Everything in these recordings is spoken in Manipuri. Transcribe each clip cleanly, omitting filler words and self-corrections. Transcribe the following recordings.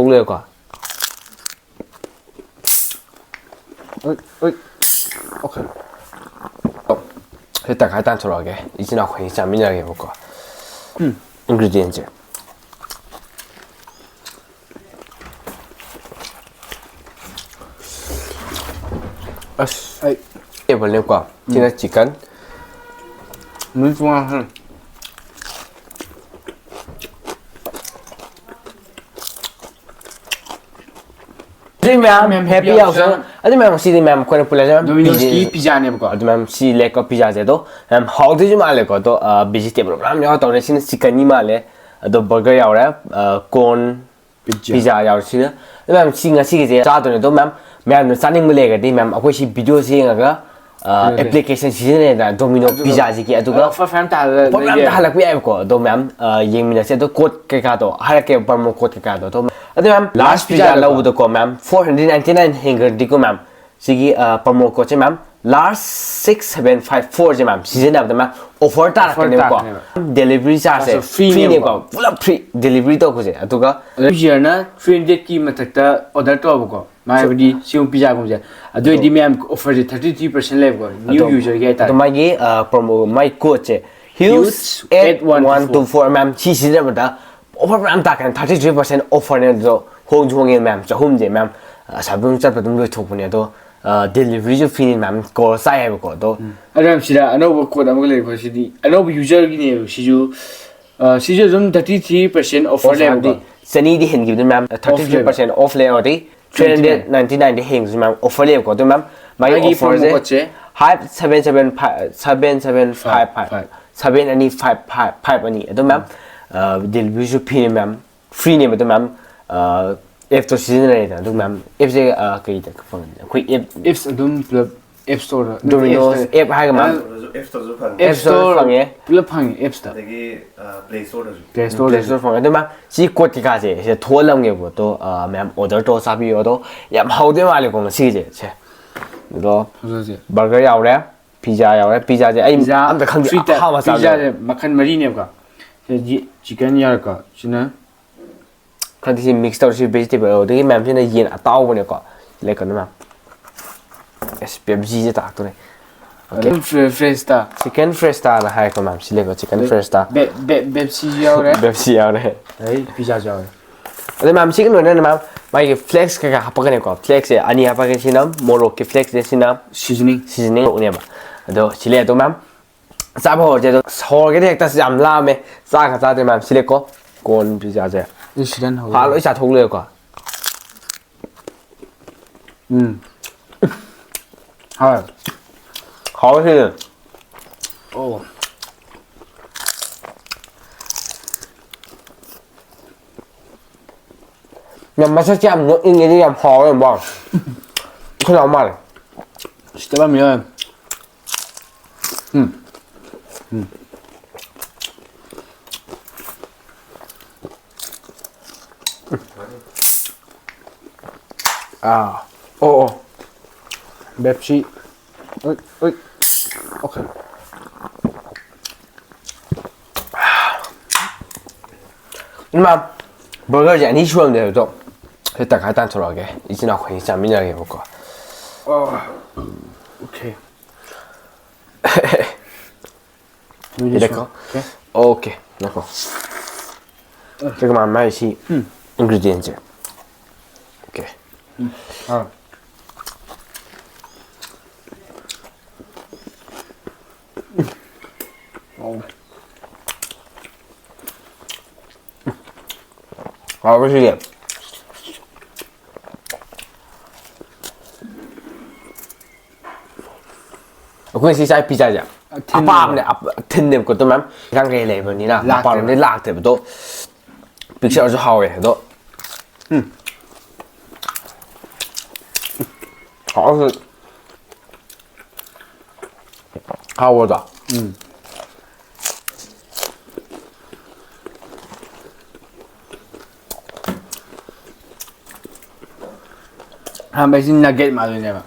통로에 가. 어이. 오케이. 일단 간단하게 이제 나 거의 잠이나 해 볼까. 인그리디언트. ये बोलने को चिकन चिकन मिर्च वहाँ है जी मैम हैप्पी हाउस अरे मैम सीधी मैम कोई पुलिस मैम डोमिनोज की पिज़्ज़ा ने बको अरे मैम सी लेग का पिज़्ज़ा से तो मैम हाउ दे जो माले को तो वेजिटेबल मैम यहाँ तो रेसिन चिकन ही माले तो बर्गर यार है कॉर्न पिज़्ज़ा यार सी ना मैम सिंगा सी के चाहते हैं तो मैम ने चानिंग में लेकर दी ma'am अकोई C video C इंगा application season na Domino pizza ji ki aduga offer fan ta halak pi ai ko do ma'am yeng mina se do code ke ka do har ke promo code ke ka do to adu ma'am large pizza law do ko ma'am 499 hanger di ko ma'am sigi promo code che ma'am large 6754 je ma'am season ab da ma'am offer ta rakne ko delivery charge free ne ko full free delivery to ko je aduga pizza na 300 ki matak ta order to ko मायबडी सिउ पिज्जा गुमजे अदुइ दि मैम ऑफर 33% लेबो न्यू यूजर के ता तो मागी प्रोमो माई कोड छे ह्यूज 8124 मैम सी सी ने बता ऑफर मैम ता kan 33% ऑफर ने जो होंग होंगे मैम चहुम जे मैम साबुन चत पदम लोइ थोपने तो डिलीवरी जो फिन मैम को साइ है को तो अरम सिरा अनोब कोड अमग ले को सिदी अनोब यूजर की ने सिजु जम 33% ऑफर लेबो सनी दि हिन गिव मैम 33% ऑफ ले और 399 the hangs ma'am offer le ko to ma'am my offer je 775 7 ani 5 ani to ma'am delivery ju free ma'am free ne to ma'am if to season ne to ma'am if je kai ta phone quick if dum app store Domino app ha ga ma'am app store phang ye plus phang app store play store phang to ma'am si code ki ka je se tholam ge bo to ma'am order to sa bi yo to yam hau de ma le ko si je che do burger yaw re pizza yaw re pizza je ai am ta khang di ha ma sa pizza je makhan mari ne ka chicken yar ka china khang di mix to si vegetable de ma'am china yin a taw bo ne ko le ka na ma'am Pepsi je tak tu ne. Okay. Fresh ta. Chicken fresh ta là hai ko ma'am. Sile ko chicken fresh ta. Pepsi yao re. Pepsi yao re. Hey, pizza yao re. Ade ma'am chicken no ne ma'am. Mai flex ka ha pa ne ko. Flex e ani ha pa ke sinam moro ke flex de sinam seasoning ne ba. Ado sile to ma'am. Sa ba ho je to so ke de ta jam la me. Sa ka sa de ma'am sile ko corn pizza je. Ni sidan ho. Ha lo sa thong le ko. 好吃哦ยังไม่ใช่แจ่มเนื้ออินนี่ยังพอเลยบ้างคุณเอามาเลย Estaba melhor. Oh. Pepsi. Oi. Okay. Nhưng mà burger dạng đi xuồng đều rộng. Thế ta cái tan cho cái, ý chí nào khỏe chả mình cái một quả. Okay. Đây có. Ok, nó có. Cái mà mai xí ingredient. Ok. cái gì vậy? Aku sih saya pizza aja. Apa nih? Tin nih, kau mem, yang kayak level ni lah. Apa ni lag tu betul. Pizza aja hao ya, betul. Hao sih. Hao dah. Bây giờ nugget mà rồi nè mà.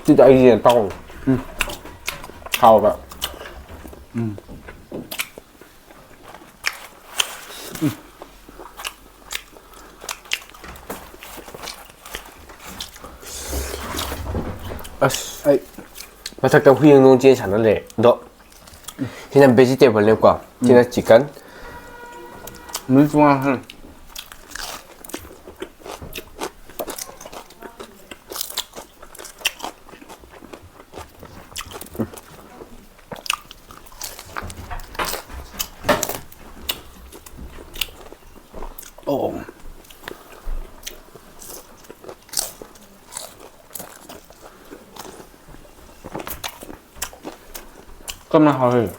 Tidak 이게 딱 가오가 아스 아이 마삭다 후영농 제 잔을래 너 그냥 베지테이블 낼까 그냥 치킨 물 좋아하는 오 깜짝 놀랐어요.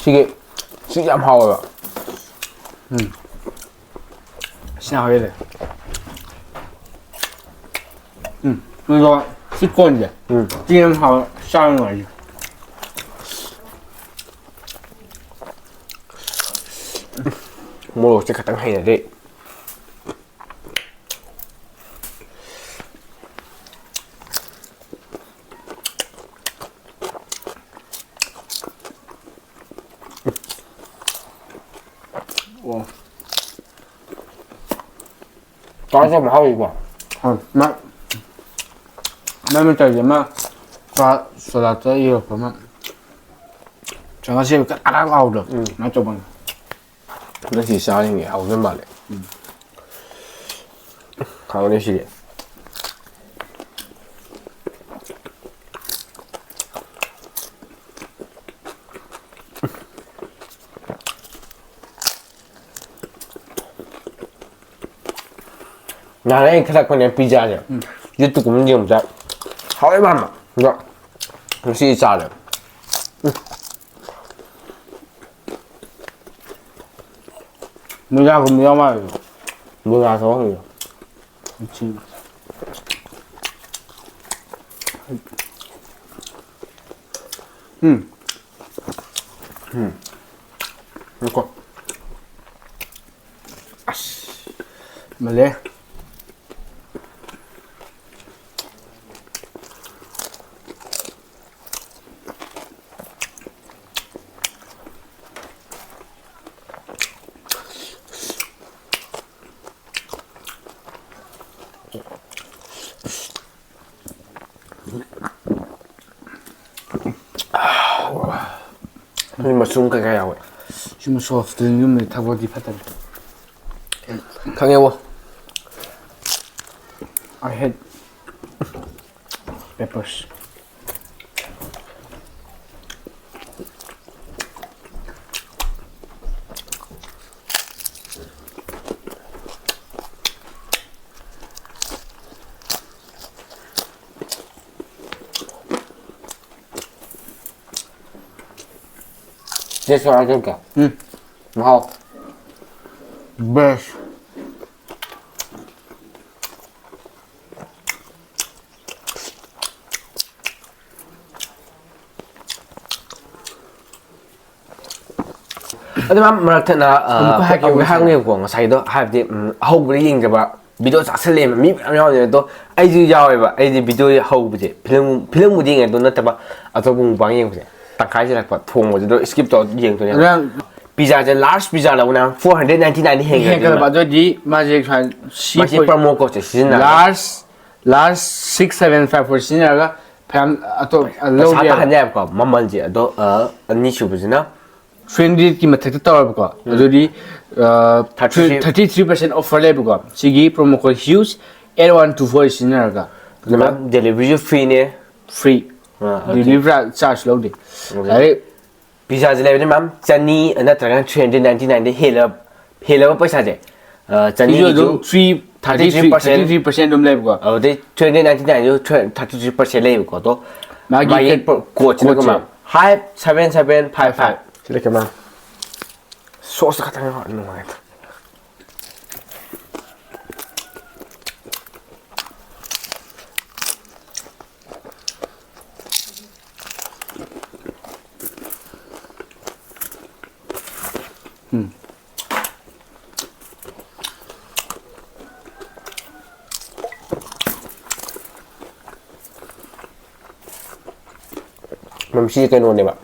이게 진짜 하와요 신나게 이거 씻고 이제 지금 하고 싸는 거지. 뭐 어째 갖다 해야 돼 와, 따서 뭐 하고 이거 막那么这人们把说到这以后，我们整个是个大大熬着，那怎么？ 那是啥人嘅好真吧嘞好那是拿来看他过年比价的有多公斤在好一半嘛你说那是一炸的 뭐야 그 뭐야 말이야. 뭐가 더 그래요 그렇지. 이거 뭐래? nhưng mà sung cái gạo ấy 지금 소프트 룸에 타고 디 파다. 강해 워 I had peppers.接出来这个然后 Best. 하지만 말하잖아 한국의 사이도 하디 하우브리 인가봐 비디오 자슬레면 미묘하게도 아이즈 야와봐 아이즈 비디오 하우브지 필름 무딩에도 나타봐 아토봉 방에 보세 딱 가지락봐 통모지도 스킵도 이행도냐 그냥 피자제 라르지 피자라고 나 499 행게 그러니까 맞아지 맞아 한 맛이 프로모 코스 시즌나 Large 675 시즌나가 뱀 또 사다 한야 거 만만지 또 언니 슈브지나 트렌디 마택 떠올까 저기 33% 오퍼 레브가 시기 프로모 코드 휴즈 8124 시즌나가 그러면 델리버리 프리네 free delivery charge load đấy pizza delivery mam chani na tragan 399 hela paisa je chani जो 33% dum level का de 399 jo 33% level ko to मागी coach na ko mam 57755 이렇게 mam 소스 같은 거 넣는 거야 ꯃꯦꯝ ꯁꯤ ꯀꯩꯅꯣꯅꯦꯕ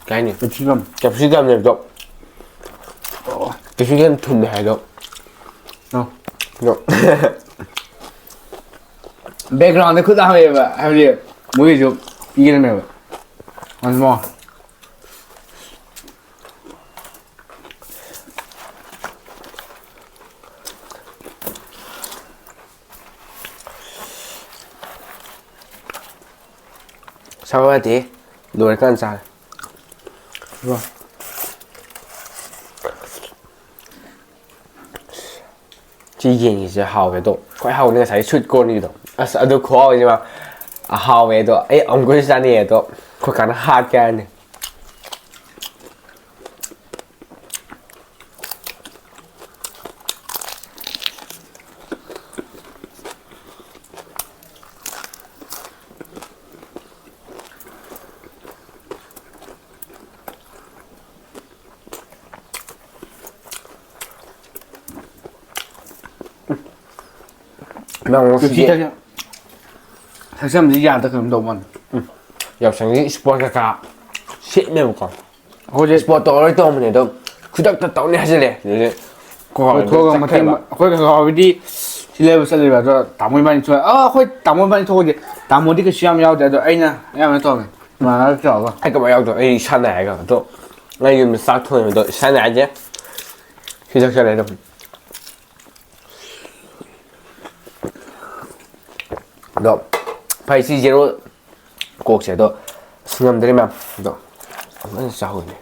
ꯀꯩ ꯍꯥꯏꯅꯤ ꯀꯦꯞꯁꯤꯀꯝ ꯀꯦꯞꯁꯤꯀꯝꯅꯦꯕꯗꯣ ꯀꯦꯞꯁꯤꯀꯝ ꯊꯨꯝꯃꯦ ꯍꯥꯏꯗꯣ ꯕꯦꯛꯒ꯭ꯔꯥꯎꯟꯗ ꯈꯨꯠ ꯍꯥꯡꯉꯦꯕ ꯍꯥꯏꯕꯗꯤ ꯃꯣꯏꯒꯤꯁꯨ ꯄꯤꯒꯗꯕꯅꯦꯕ ꯃꯣ ꯁꯥꯕꯗꯤ ꯂꯣꯏꯔꯀꯥꯟ ꯆꯥꯔꯦ ꯁꯤ ꯌꯦꯟꯒꯤꯁꯦ ꯍꯥꯎꯋꯦ ꯑꯗꯣ ꯈ꯭ꯋꯥꯏ ꯍꯥꯎꯋꯦ ꯉꯁꯥꯏ ꯁ꯭ꯋꯤꯠ ꯀꯣꯔꯟꯒꯤꯗꯣ ꯑꯁ ꯑꯗꯨ ꯈꯨꯍꯥꯎꯁꯤꯃ ꯍꯥꯎꯋꯦ ꯑꯗꯣ ꯑꯩ ꯑꯃꯨꯛꯀꯁꯨ ꯆꯥꯅꯤꯡꯉꯦ ꯑꯗꯣ ꯑꯩꯈꯣꯏ ꯀꯥꯟꯅ ꯍꯥꯠꯀꯦ ꯍꯥꯏꯔꯅꯤ ꯅꯪ ꯀꯦꯞꯁꯤ ꯉꯁꯤꯒꯤ ꯊꯛꯆꯝꯗꯤ ꯌꯥꯗ ꯀꯩꯅꯣꯝ ꯇꯧꯕ ꯃꯥꯜꯂꯦ ꯌꯥꯎꯁꯪꯒꯤ ꯏꯁꯄꯣꯔꯠ ꯀꯩꯀꯥ ꯁꯤꯠꯅꯦꯕꯀꯣ ꯑꯩꯈꯣꯏꯁꯦ ꯏꯁꯄꯣꯔꯠ ꯇꯧꯔꯣꯏ ꯇꯧꯕꯅꯦ ꯑꯗꯣ ꯈꯨꯗꯛꯇ ꯇꯧꯅꯤ ꯍꯥꯏꯖꯤꯜꯂꯦ ꯑꯗꯨꯗꯤ ꯑꯩꯈꯣꯏ ꯊꯣꯛꯑꯒ ꯃꯇꯦꯡ ꯑꯩꯈꯣꯏ ꯀꯀꯥ ꯁꯤ ꯂꯩꯕ ꯆꯠꯂꯤꯕ ꯑꯗꯣ ꯇꯥꯃꯣ ꯏꯕꯥꯅꯤ ꯊꯣꯛꯑꯦ ꯑꯩꯈꯣꯏ ꯇꯥꯃꯣ ꯏꯕꯥꯅꯤ ꯊꯣꯛꯑꯗꯤ ꯇꯥꯃꯣꯗꯤ ꯀꯩꯁꯨ ꯌꯥꯝ ꯌꯥꯎꯗꯦ ꯑꯗꯣ ꯑꯩꯅ ꯑꯌꯥꯝꯕꯅ ꯇꯧꯔꯦ ꯏꯃꯥꯟꯅꯕ ꯇꯧꯔꯒ ꯑꯩ ꯀꯃꯥꯏ ꯌꯥꯎꯗꯣ ꯑꯩ ꯁꯥꯟꯅ ꯍꯥꯏꯔꯒ ꯑꯗꯣ ꯑꯩ ꯌꯨꯝꯗ ꯆꯥꯛ ꯊꯣꯡꯉꯦ ꯑꯗꯣ ꯁꯥꯟꯅ ꯍꯥꯏꯁꯦ ꯁꯤꯗ ꯆꯠꯂꯦ ꯑꯗꯨꯝ ꯑꯗꯣ ꯐꯩ ꯁꯤ ꯖꯦꯔꯣ ꯀꯣꯛꯁꯦ ꯑꯗꯣ ꯑꯁ ꯉꯝꯗ꯭ꯔꯦ ꯃꯌꯥꯝ ꯑꯗꯣ ꯑꯃꯨꯛ ꯆꯥꯍꯧꯅꯤ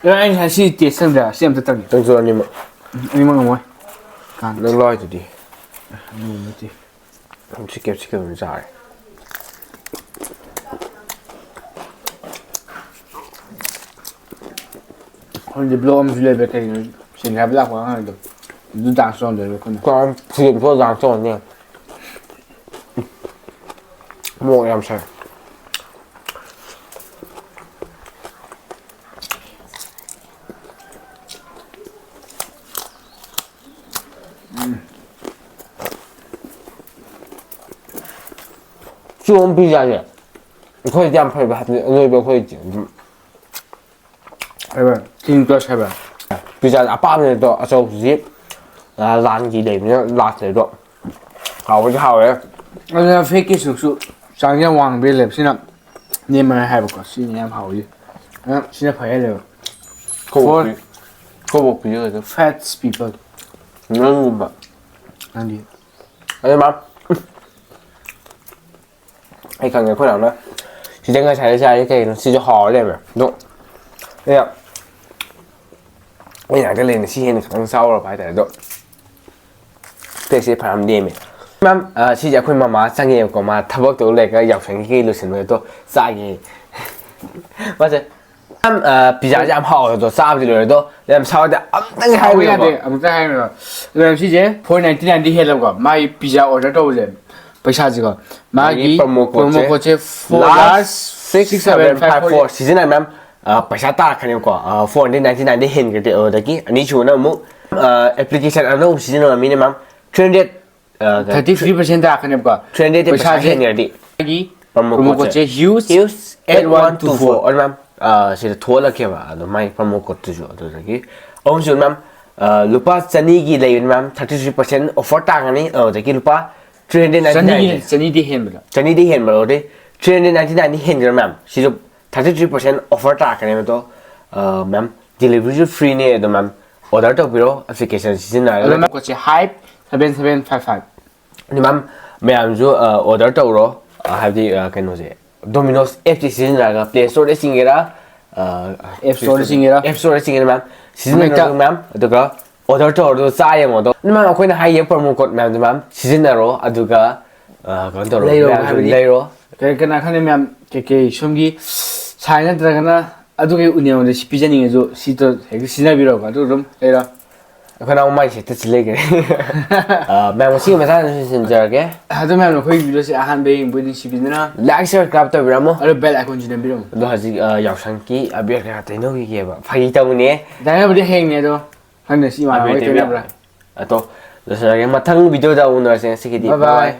ꯑꯩ ꯉꯁꯤ ꯇꯦꯁ ꯇꯧꯗ꯭ꯔꯥ ꯁꯤ ꯑꯝꯇ ꯇꯪꯒꯦ ꯇꯪꯖꯨ ꯑꯅꯤꯃꯛ ꯑꯅꯤꯃꯛ ꯉꯝꯃꯣꯏ ꯅꯪ ꯂꯣꯏꯗꯨꯗꯤ ꯑꯗꯨꯒꯨꯝꯕ ꯅꯠꯇꯦ ꯁꯤꯀꯦꯞ ꯑꯗꯨꯝ ꯆꯥꯔꯦ ꯍꯧꯖꯤꯛ ꯕ꯭ꯂꯣꯛ ꯑꯃꯁꯨ ꯂꯩꯕ ꯀꯩꯅꯣ ꯁꯦꯡꯅ ꯍꯥꯏꯕ ꯂꯥꯛꯄ ꯑꯉꯥꯡꯗꯣ ꯑꯗꯨ ꯗꯥꯟꯁ ꯇꯧꯍꯟꯗꯣꯏꯕ ꯑꯩꯈꯣꯏꯅ ꯐꯨꯠꯕꯣꯜ ꯗꯥꯟꯁ ꯇꯧꯔꯅꯤ ꯃꯣꯔꯣꯛ ꯌꯥꯝ ꯁꯥꯏ ꯆꯣꯝ ꯄꯤꯖꯥꯁꯦ ꯑꯩꯈꯣꯏꯗꯤ ꯌꯥꯝ ꯐꯩꯕ ꯍꯥꯏꯕꯗꯤ ꯑꯅꯣꯏꯕ ꯑꯩꯈꯣꯏꯗꯤ ꯑꯗꯨꯝ ꯍꯥꯏꯕ ꯀꯤꯡ ꯄ꯭ꯂꯁ ꯍꯥꯏꯕ ꯄꯤꯖꯥ ꯑꯄꯥꯝꯕꯅꯦ ꯑꯗꯣ ꯑꯆꯧꯕꯁꯤ ꯂꯥꯟꯒꯤ ꯂꯩꯕꯅꯤꯅ ꯂꯥꯛꯇ꯭ꯔꯦ ꯑꯗꯣ ꯍꯥꯎꯕꯗꯤ ꯍꯥꯎꯋꯦ ꯑꯗꯨꯅ ꯐꯦꯛꯀꯤ ꯁꯔꯨꯛꯁꯨ ꯆꯥꯡꯁꯦ ꯌꯥꯝ ꯋꯥꯡꯕ ꯂꯩꯕ ꯁꯤꯅ ꯅꯦꯝꯃꯔ ꯍꯥꯏꯕꯀꯣ ꯁꯤꯅ ꯌꯥꯝ ꯍꯥꯎꯋꯤ ꯁꯤꯅ ꯐꯩ ꯍꯥꯏꯂꯦꯕ ꯐꯣꯔ ꯀꯣꯕꯣꯛ ꯄꯤꯖꯒꯗꯝ ꯐꯦꯠꯁ ꯄꯤꯄꯜ ꯅꯪꯒꯨꯝꯕ ꯅꯪꯗꯤ ꯑꯗꯨ ꯃꯥ ꯑꯩ ꯈꯪꯉꯦ ꯑꯩꯈꯣꯏ ꯅꯥꯎꯅ ꯁꯤꯗ ꯉꯁꯥꯏꯗ ꯆꯥꯔꯤꯁꯦ ꯀꯩꯒꯤꯅꯣ ꯁꯤꯁꯨ ꯍꯥꯎꯔ ꯂꯩꯔꯝꯃꯦ ꯑꯗꯣ ꯑꯩ ꯉꯥꯛꯇ ꯂꯩꯅ ꯁꯤ ꯍꯦꯟꯅ ꯈꯤꯇꯪ ꯆꯥꯎꯔꯕ ꯍꯥꯏꯇꯥꯔꯦ ꯑꯗꯣ ꯇꯦꯛꯁꯦ ꯐꯅꯌꯥꯝ ꯅꯦꯝꯃꯦ ꯃꯦꯝ ꯁꯤꯁꯦ ꯑꯩꯈꯣꯏ ꯃꯃꯥ ꯆꯪꯉꯦꯕꯀꯣ ꯃꯥ ꯊꯕꯛꯇꯣ ꯂꯩꯔꯒ ꯌꯥꯎꯁꯪꯒꯤ ꯀꯩ ꯂꯣꯏꯁꯤꯟꯕꯒꯤ ꯑꯗꯣ ꯆꯥꯒꯦ ꯃꯥꯁꯦ ꯌꯥꯝ ꯄꯤꯖꯥꯁꯦ ꯌꯥꯝ ꯍꯥꯎꯋꯦ ꯑꯗꯣ ꯆꯥꯕꯗꯤ ꯂꯣꯏꯔꯦ ꯑꯗꯣ ꯌꯥꯝ ꯁꯥꯎꯔꯗꯤ ꯑꯝꯇꯪ ꯍꯥꯎꯕ ꯍꯥꯏꯕꯤꯌꯨꯀꯣ ꯌꯥꯗꯦ ꯑꯃꯨꯛꯇ ꯍꯥꯏꯔꯒ ꯑꯗꯨꯅ ꯁꯤꯁꯦ 499 ꯍꯦꯜꯂꯕꯀꯣ ꯃꯥꯒꯤ ꯄꯤꯖꯥ ꯑꯣꯔꯗꯔ ꯇꯧꯕꯁꯦ ꯄꯩꯁꯥꯁꯤꯀꯣ ꯃꯥꯒꯤ ꯄ꯭ꯔꯣꯃꯣ ꯀꯣꯗꯁꯦ 4 ꯂꯥꯔꯖ 6754 6754 ꯁꯤꯖꯤꯟꯅ ꯃꯦꯝ ꯄꯩꯁꯥ ꯇꯥꯔꯛꯀꯅꯦꯕꯀꯣ 499ꯗ ꯍꯦꯟꯈ꯭ꯔꯗꯤ ꯑꯗꯨꯗꯒꯤ ꯑꯅꯤꯁꯨꯕꯅ ꯑꯃꯨꯛ ꯑꯦꯄ꯭ꯂꯤꯀꯦꯁꯟ ꯑꯅꯧꯕ ꯁꯤꯖꯤꯟꯅꯕ ꯃꯤꯅ ꯃꯦꯝ 33% ꯇꯥꯔꯛꯀꯅꯦꯕꯀꯣ 300 ꯄꯩꯁꯥ ꯄꯩꯁꯥꯁꯦ ꯍꯦꯟꯈ꯭ꯔꯗꯤ ꯃꯥꯒꯤ ꯄ꯭ꯔꯣꯃꯣ ꯄ꯭ꯔꯣꯃꯣ ꯀꯣꯗꯁꯦ ꯀꯣꯗꯁꯦ ꯍ꯭ꯌꯨꯖ 8124 ꯑꯗꯨ ꯃꯦꯝ ꯁꯤꯗ ꯊꯣꯛꯍꯜꯂꯛꯀꯦꯕ ꯑꯗꯣ ꯃꯥꯒꯤ ꯄ꯭ꯔꯣꯃꯣ ꯀꯣꯗꯇꯨꯁꯨ ꯑꯗꯨꯗꯒꯤ ꯑꯍꯨꯝꯁꯨ ꯃꯦꯝ ꯂꯨꯄꯥ 200ꯒꯤ ꯂꯩꯕꯅꯤ ꯃꯦꯝ 33% ꯑꯣꯐꯔ ꯇꯥꯒꯅꯤ ꯑꯗꯨꯗꯒꯤ ꯂꯨꯄꯥ 399 ꯆꯅꯤꯗꯤ ꯍꯦꯟꯕꯗ ꯆꯅꯤꯗꯤ ꯍꯦꯟꯕ ꯑꯣꯏꯔꯗꯤ 399 ꯍꯦꯟꯈ꯭ꯔꯦ ꯃꯦꯝ ꯁꯤꯁꯨ 33% ꯑꯣꯐꯔ ꯇꯥꯔꯛꯀꯅꯦꯕ ꯑꯗꯣ ꯃꯦꯝ ꯗꯤꯂꯤꯚꯔꯤꯁꯨ ꯐ꯭ꯔꯤꯅꯦ ꯑꯗꯣ ꯃꯦꯝ ꯑꯣꯔꯗꯔ ꯇꯧꯕꯤꯔꯣ ꯑꯦꯄ꯭ꯂꯤꯀꯦꯁꯟ ꯁꯤꯖꯤꯟꯅꯔꯒ ꯑꯗꯨꯅ ꯀꯣꯗꯁꯦ HYPE 7755 ꯑꯗꯨ ꯃꯦꯝ ꯃꯌꯥꯝꯁꯨ ꯑꯣꯔꯗꯔ ꯇꯧꯔꯣ ꯍꯥꯏꯕꯗꯤ ꯀꯩꯅꯣꯁꯦ ꯗꯣꯃꯤꯅꯣꯁ ꯑꯦꯞꯁꯤ ꯁꯤꯖꯤꯟꯅꯔꯒ ꯄ꯭ꯂꯦ ꯁ꯭ꯇꯣꯔꯗ ꯆꯤꯡꯒꯦꯔꯥ ꯑꯦꯞ ꯁ꯭ꯇꯣꯔꯗ ꯆꯤꯡꯒꯦꯔꯥ ꯑꯦꯞ ꯁ꯭ꯇꯣꯔꯗ ꯆꯤꯡꯒꯦꯔꯥ ꯃꯦꯝ ꯑꯃꯍꯦꯛꯇ ꯁꯤꯖꯤꯟꯅꯔꯣ ꯃꯦꯝ ꯑꯗꯨꯒ ꯑꯣꯔꯗꯔ ꯇꯧꯔꯣ ꯆꯥ ꯌꯦꯡꯉꯣ ꯑꯗꯣ ꯃꯦꯝ ꯑꯩꯈꯣꯏꯅ ꯍꯥꯏꯌꯦ ꯄ꯭ꯔꯣꯃꯣ ꯀꯣꯗ ꯃꯌꯥꯝꯗꯣ ꯃꯦꯝ ꯁꯤꯖꯤꯟꯅꯔꯣ ꯑꯗꯨꯒ ꯀꯩꯅꯣ ꯇꯧꯔꯣ ꯂꯩꯔꯣꯕ ꯃꯌꯥꯝꯁꯨ ꯍꯥꯏꯕꯗꯤ ꯂꯩꯔꯣ ꯀꯅꯥ ꯈꯪꯗꯦ ꯃꯌꯥꯝ ꯀꯩꯀꯩ ꯁꯣꯝꯒꯤ ꯁꯥꯏ ꯅꯠꯇ꯭ꯔꯒꯅ ꯑꯗꯨꯒꯤ ꯎꯅꯦꯉꯣꯟꯗ ꯄꯤꯖꯅꯤꯡꯉꯁꯨ ꯁꯤꯗꯣ ꯍꯦꯛꯇ ꯁꯤꯖꯤꯟꯅꯕꯤꯔꯣꯕ ꯑꯗꯨ ꯑꯗꯨꯝ ꯂꯩꯔꯣ ꯑꯩꯈꯣꯏ ꯅꯥꯎ ꯃꯥꯏ ꯁꯦꯠꯇ ꯂꯩꯈ꯭ꯔꯦ ꯃꯦꯝ ꯉꯁꯤꯒꯤ ꯃꯇꯥꯡꯗ ꯂꯣꯏꯁꯤꯟꯖꯔꯒꯦ ꯑꯗꯨ ꯃꯌꯥꯝꯅ ꯑꯩꯈꯣꯏ ꯚꯤꯗꯤꯑꯣꯁꯦ ꯑꯍꯥꯟꯕ ꯌꯦꯡꯕꯣꯏ ꯅꯨꯡꯁꯤꯕꯤꯗꯨꯅ ꯂꯥꯏꯛ ꯁꯕꯁꯀ꯭ꯔꯥꯏꯕ ꯇꯧꯕꯤꯔꯝꯃꯣ ꯑꯗꯨ ꯕꯦꯜ ꯑꯥꯏꯀꯣꯟꯁꯤ ꯅꯝꯕꯤꯔꯝꯃꯣ ꯑꯗꯣ ꯍꯧꯖꯤꯛ ꯌꯥꯎꯁꯪꯒꯤ ꯑꯕꯦꯔ ꯀꯌꯥ ꯇꯩꯅꯕꯤꯒꯦꯕ ꯐꯥꯒꯤ ꯇꯧꯕꯅꯦ ꯇꯥꯏꯅꯕꯗꯤ ꯍꯌꯦꯡꯅꯦ ꯑꯗꯣ ꯈꯪꯗꯦ ꯁꯤ ꯑꯕꯦꯔ ꯏꯃꯥꯟꯅꯕꯒꯩ ꯇꯩꯕ ꯇꯩꯅꯕ꯭ꯔꯥ ꯌꯥꯕꯅꯦ ꯑꯗꯣ ꯂꯣꯏꯁꯤꯜꯂꯒꯦ ꯃꯊꯪ ꯚꯤꯗꯤꯑꯣꯗ ꯎꯅꯔꯁꯦ ꯉꯁꯤꯒꯤꯗꯤ Bye bye.